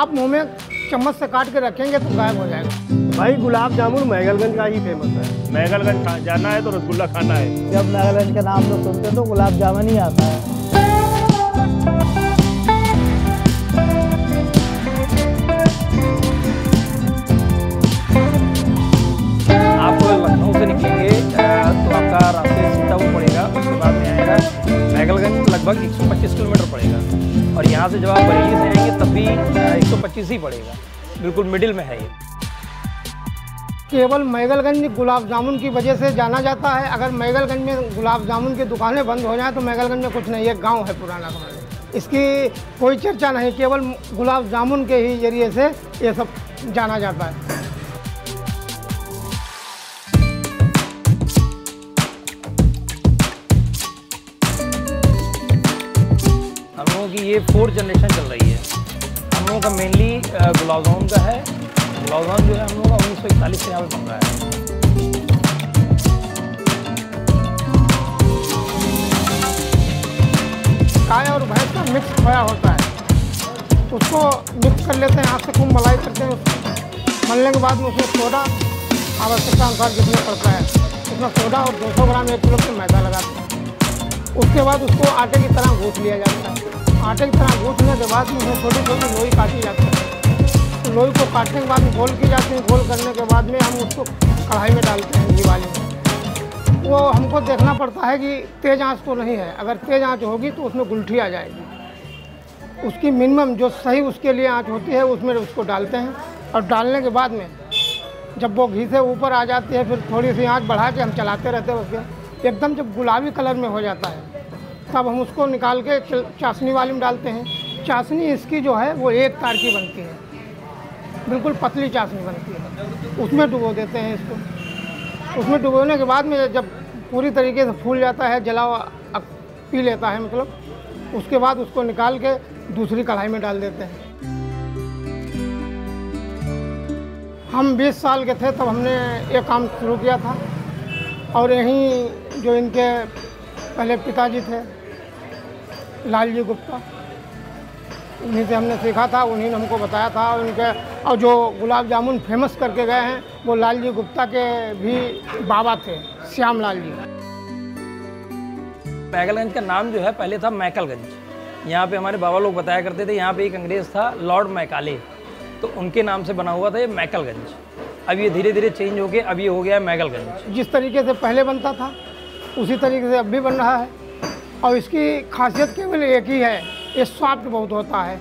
आप मुंह में चम्मच से काट के रखेंगे तो गायब हो जाएगा। भाई गुलाब जामुन मैगलगंज का ही फेमस है। मैगलगंज जाना है तो रसगुल्ला खाना है। जब मैगलगंज का नाम लोग सुनते तो गुलाब जामुन ही आता है। आप लखनऊ से निकलेंगे तो आपका रास्ते सीतापुर पड़ेगा, उसके बाद में आएगा मैगलगंज, लगभग 125 किलोमीटर पड़ेगा। और यहाँ से जब आप बरेली से आएंगे तब भी 125 ही पड़ेगा, बिल्कुल मिडिल में है ये। केवल मैगलगंज गुलाब जामुन की वजह से जाना जाता है। अगर मैगलगंज में गुलाब जामुन की दुकानें बंद हो जाएं तो मैगलगंज में कुछ नहीं है, गांव है पुराना गाँव। इसकी कोई चर्चा नहीं, केवल गुलाब जामुन के ही जरिए से ये सब जाना जाता है। हम लोगों की ये 4th जनरेशन चल रही है। हम लोगों का मेनली गुलाब जामुन का है। गुलाब जामुन जो है हम लोगों का 1941 से यहाँ पे बन रहा है। गाय और भैंस का मिक्स खोया होता है, उसको मिक्स कर लेते हैं, हाथ से खूब मलाई करते हैं। मलने के बाद में उसमें सोडा आवश्यकता अनुसार जितना पड़ता है उसमें सोडा और 200 ग्राम 1 किलो के मैदा लगाते हैं। उसके बाद उसको आटे की तरह गूँथ लिया जाता है। आटे की तरह गूँथने के बाद में उसमें छोटी छोटी लोई काटी जाती है। तो लोई को काटने के बाद में गोल की जाती है। गोल करने के बाद में हम उसको कढ़ाई में डालते हैं, घी वाली में। वो हमको देखना पड़ता है कि तेज़ आंच तो नहीं है। अगर तेज़ आंच होगी तो उसमें गुलठी आ जाएगी। उसकी मिनिमम जो सही उसके लिए आंच होती है उसमें उसको डालते हैं। और डालने के बाद में जब वो घी से ऊपर आ जाती है फिर थोड़ी सी आंच बढ़ा के हम चलाते रहते हैं उसके। एकदम जब गुलाबी कलर में हो जाता है तब हम उसको निकाल के चाशनी वाली में डालते हैं। चाशनी इसकी जो है वो 1 तार की बनती है, बिल्कुल पतली चाशनी बनती है। उसमें डुबो देते हैं इसको। उसमें डुबोने के बाद में जब पूरी तरीके से फूल जाता है, जला पी लेता है मतलब, उसके बाद उसको निकाल के दूसरी कढ़ाई में डाल देते हैं। हम 20 साल के थे तब हमने ये काम शुरू किया था। और यहीं जो इनके पहले पिताजी थे लालजी गुप्ता, उन्हीं से हमने सीखा था, उन्हीं ने हमको बताया था। और जो गुलाब जामुन फेमस करके गए हैं वो लालजी गुप्ता के भी बाबा थे, श्याम लाल जी। मैगलगंज का नाम जो है पहले था मैकलगंज। यहाँ पे हमारे बाबा लोग बताया करते थे, यहाँ पे एक अंग्रेज़ था लॉर्ड मैकाले, तो उनके नाम से बना हुआ था ये मैकलगंज। अब ये धीरे धीरे चेंज होके अब ये हो गया है मैगलगंज। जिस तरीके से पहले बनता था उसी तरीके से अब भी बन रहा है। और इसकी खासियत केवल एक ही है, ये सॉफ्ट बहुत होता है।